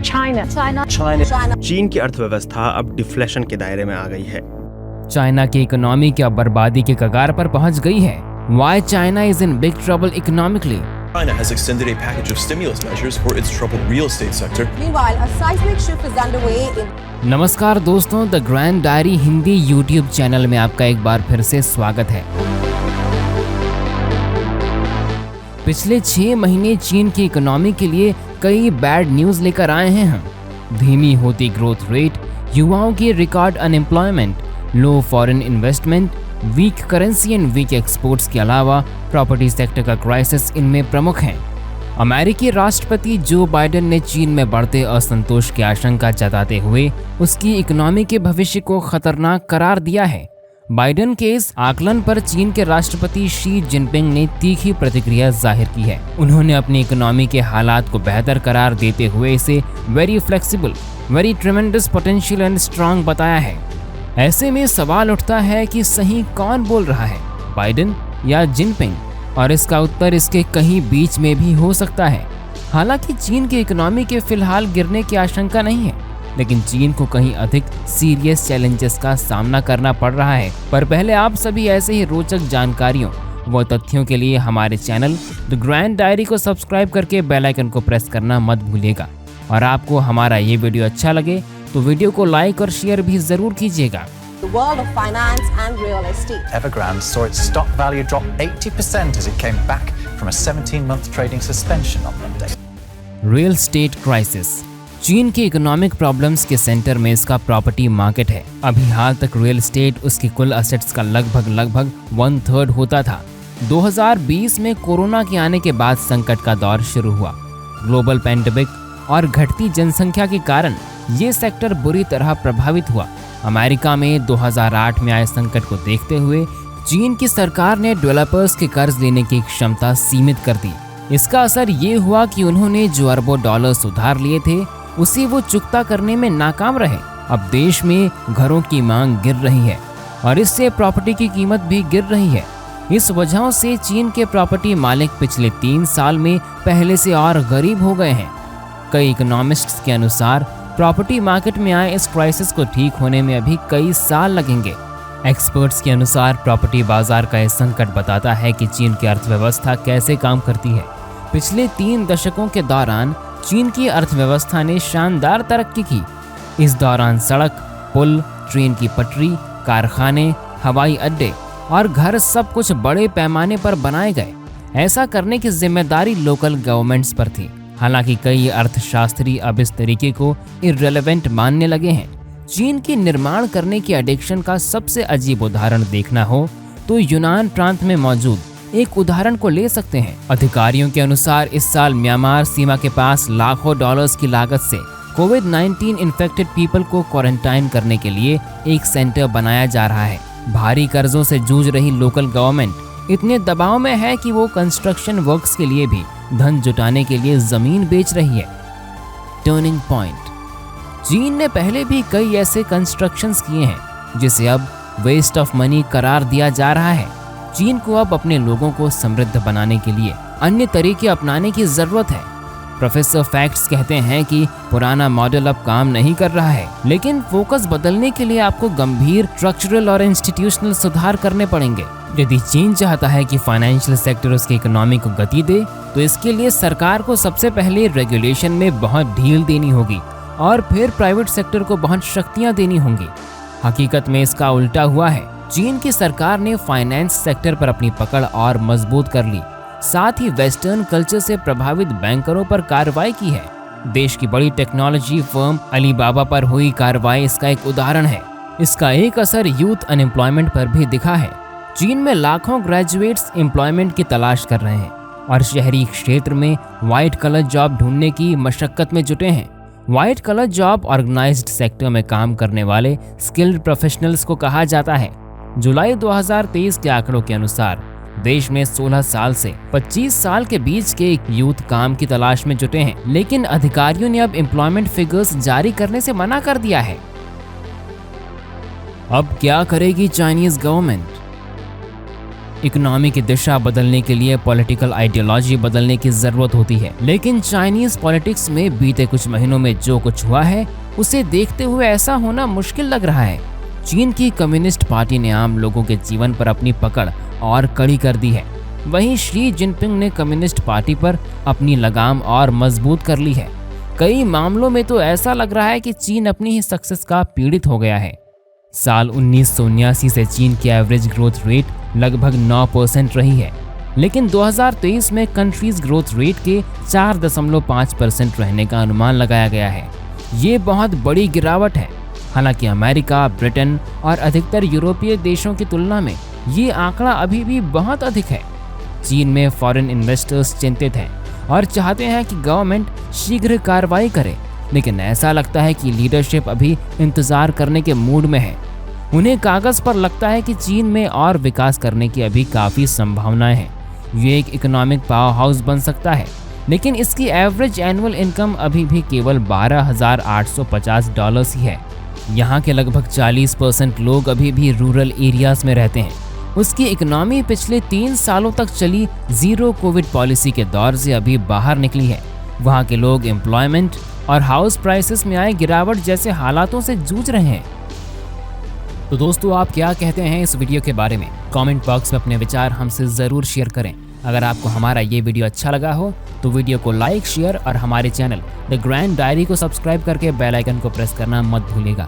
China. चीन की अर्थव्यवस्था अब डिफ्लेशन के दायरे में आ गई है। चाइना की इकोनॉमी क्या बर्बादी के कगार पर पहुंच गई है? Why China is in big trouble economically? China has extended a package of stimulus measures for its troubled real estate sector. Meanwhile, a seismic shift is underway in. नमस्कार दोस्तों, the grand diary Hindi YouTube channel में आपका एक बार फिर से स्वागत है। पिछले 6 महीने चीन की इकोनॉमी के लिए कई बैड न्यूज लेकर आए हैं हम। धीमी होती ग्रोथ रेट, युवाओं की record unemployment, low foreign investment, weak currency and weak exports के अलावा प्रॉपर्टी सेक्टर का क्राइसिस इनमें प्रमुख हैं। अमेरिकी राष्ट्रपति जो बाइडेन ने चीन में बढ़ते असंतोष की आशंका जताते हुए उसकी इकोनॉमी के भविष्य को खतरनाक करार दिया है। बाइडेन के इस आकलन पर चीन के राष्ट्रपति शी जिनपिंग ने तीखी प्रतिक्रिया जाहिर की है। उन्होंने अपनी इकोनॉमी के हालात को बेहतर करार देते हुए इसे very flexible, very ट्रेमेंडस potential and strong बताया है। ऐसे में सवाल उठता है कि सही कौन बोल रहा है, बाइडेन या जिनपिंग? और इसका उत्तर इसके कहीं बीच में भी हो सकता है। हालांकि चीन की इकोनॉमी के फिलहाल गिरने की आशंका नहीं है, लेकिन चीन को कहीं अधिक सीरियस चैलेंजेस का सामना करना पड़ रहा है। पर पहले आप सभी ऐसे ही रोचक जानकारियों व तथ्यों के लिए हमारे चैनल द ग्रैंड डायरी को सब्सक्राइब करके बेल आइकन को प्रेस करना मत भूलिएगा। और आपको हमारा ये वीडियो अच्छा लगे तो वीडियो को लाइक और शेयर भी जरूर कीजिएगा। The world of finance and real estate. Evergrande saw its stock value drop 80% as it came back from a 17-month trading suspension on Monday. Real estate crisis. चीन की इकोनॉमिक प्रॉब्लम्स के centre में इसका property market है। अभी हाल तक real estate उसकी कुल असेट्स का लगभग 1/3 होता था। 2020 में कोरोना के आने के बाद संकट का दौर शुरू हुआ। ग्लोबल पैंडेमिक और घटती जनसंख्या के कारण ये सेक्टर बुरी तरह प्रभावित हुआ। अमेरिका में 2008 में आए संकट को देखते हुए चीन की सरकार ने डेवलपर्स के कर्ज लेने की क्षमता सीमित कर दी। इसका असर ये हुआ कि उन्होंने जो अरबों डॉलर्स उधार लिए थे उसे वो चुकता करने में नाकाम रहे। अब देश में घरों की मांग गिर रही है और इससे प्रॉपर्टी की कीमत भी गिर रही है। इस वजह से चीन के प्रॉपर्टी मालिक पिछले 3 साल में पहले से और गरीब हो गए हैं। कई इकोनॉमिस्ट्स के अनुसार प्रॉपर्टी मार्केट में आए इस क्राइसिस को ठीक होने में अभी कई साल लगेंगे। एक्सपर्ट्स के अनुसार प्रॉपर्टी बाजार का यह संकट बताता है कि चीन की अर्थव्यवस्था कैसे काम करती है। पिछले 3 दशकों के दौरान चीन की अर्थव्यवस्था ने शानदार तरक्की की। इस दौरान सड़क, पुल, ट्रेन की पटरी, कारखाने, हवाई अड्डे और घर सब कुछ बड़े पैमाने पर बनाए गए। ऐसा करने की जिम्मेदारी लोकल गवर्नमेंट्स पर थी। हालांकि कई अर्थशास्त्री अब इस तरीके को इररिलेवेंट मानने लगे हैं। चीन की निर्माण करने की एडिक्शन का सबसे अजीब उदाहरण देखना हो तो यूनान प्रांत में मौजूद एक उदाहरण को ले सकते हैं। अधिकारियों के अनुसार इस साल म्यांमार सीमा के पास लाखों डॉलर्स की लागत से कोविड-19 इन्फेक्टेड पीपल को क्वारंटाइन करने के लिए एक सेंटर बनाया जा रहा है। भारी कर्जों से जूझ रही लोकल गवर्नमेंट इतने दबाव में है कि वो कंस्ट्रक्शन वर्क्स के लिए भी धन जुटाने के लिए जमीन बेच रही है। Turning point. चीन ने पहले भी कई ऐसे कंस्ट्रक्शंस किए हैं जिसे अब वेस्ट ऑफ मनी करार दिया जा रहा है। चीन को अब अपने लोगों को समृद्ध बनाने के लिए अन्य तरीके अपनाने की जरूरत है। प्रोफेसर फैक्ट्स कहते हैं कि पुराना मॉडल अब काम नहीं कर रहा है, लेकिन फोकस बदलने के लिए आपको गंभीर स्ट्रक्चरल और इंस्टीट्यूशनल सुधार करने पड़ेंगे। यदि चीन चाहता है कि फाइनेंशियल सेक्टर उसकी इकोनॉमी को गति दे तो इसके लिए सरकार को सबसे पहले रेगुलेशन में बहुत ढील देनी होगी और फिर प्राइवेट सेक्टर को बहुत शक्तियां देनी होंगी। हकीकत में इसका उल्टा हुआ है। चीन की सरकार ने फाइनेंस सेक्टर पर अपनी पकड़ और मजबूत कर ली, साथ ही वेस्टर्न कल्चर से प्रभावित बैंकरों पर कार्रवाई की है। देश की बड़ी टेक्नोलॉजी फर्म अलीबाबा पर हुई कार्रवाई इसका एक उदाहरण है। इसका एक असर यूथ अनएम्प्लॉयमेंट पर भी दिखा है। चीन में लाखों ग्रेजुएट्स एम्प्लॉयमेंट की तलाश कर रहे हैं और शहरी क्षेत्र में व्हाइट कलर जॉब ढूंढने की मशक्कत में जुटे हैं। White collar job organised sector में काम करने वाले स्किल्ड प्रोफेशनल्स को कहा जाता है। जुलाई 2023 के आंकड़ों के अनुसार देश में 16 साल से 25 साल के बीच के यूथ काम की तलाश में जुटे हैं, लेकिन अधिकारियों ने अब एम्प्लॉयमेंट फिगर्स जारी करने से मना कर दिया है। अब क्या करेगी चाइनीज गवर्नमेंट? इकोनॉमी की दिशा बदलने के लिए पॉलिटिकल आइडियोलॉजी बदलने की जरूरत होती है, लेकिन चाइनीज पॉलिटिक्स में बीते कुछ महीनों में जो कुछ हुआ है उसे देखते हुए ऐसा होना मुश्किल लग रहा है। चीन की कम्युनिस्ट पार्टी ने आम लोगों के जीवन पर अपनी पकड़ और कड़ी कर दी है। वहीं शी जिनपिंग ने कम्युनिस्ट पार्टी पर अपनी लगाम और मजबूत कर ली है। कई मामलों में तो ऐसा लग रहा है कि चीन अपनी ही सक्सेस का पीड़ित हो गया है। साल 1979 से चीन की एवरेज ग्रोथ रेट लगभग 9% रही है, लेकिन 2023 में कंट्रीज ग्रोथ रेट के 4.5% रहने का अनुमान लगाया गया है। ये बहुत बड़ी गिरावट है। हालांकि अमेरिका, ब्रिटेन और अधिकतर यूरोपीय देशों की तुलना में ये आंकड़ा अभी भी बहुत अधिक है। चीन में फॉरेन इन्वेस्टर्स चिंतित हैं और चाहते हैं कि गवर्नमेंट शीघ्र कार्रवाई करे, लेकिन ऐसा लगता है कि लीडरशिप अभी इंतजार करने के मूड में है। उन्हें कागज पर लगता है कि चीन में और विकास करने की अभी काफ़ी संभावनाएं हैं। ये एक इकोनॉमिक पावर हाउस बन सकता है, लेकिन इसकी एवरेज एनुअल इनकम अभी भी केवल $12,850 ही है। यहाँ के लगभग 40% लोग अभी भी रूरल एरियाज में रहते हैं। उसकी इकोनॉमी पिछले 3 सालों तक चली जीरो कोविड पॉलिसी के दौर से अभी बाहर निकली है। वहाँ के लोग एम्प्लॉयमेंट और हाउस प्राइसेस में आए गिरावट जैसे हालातों से जूझ रहे हैं। तो दोस्तों, आप क्या कहते हैं इस वीडियो के बारे में? कमेंट बॉक्स में अपने विचार हमसे ज़रूर शेयर करें। अगर आपको हमारा ये वीडियो अच्छा लगा हो तो वीडियो को लाइक, शेयर और हमारे चैनल द ग्रैंड डायरी को सब्सक्राइब करके बेल आइकन को प्रेस करना मत भूलिएगा।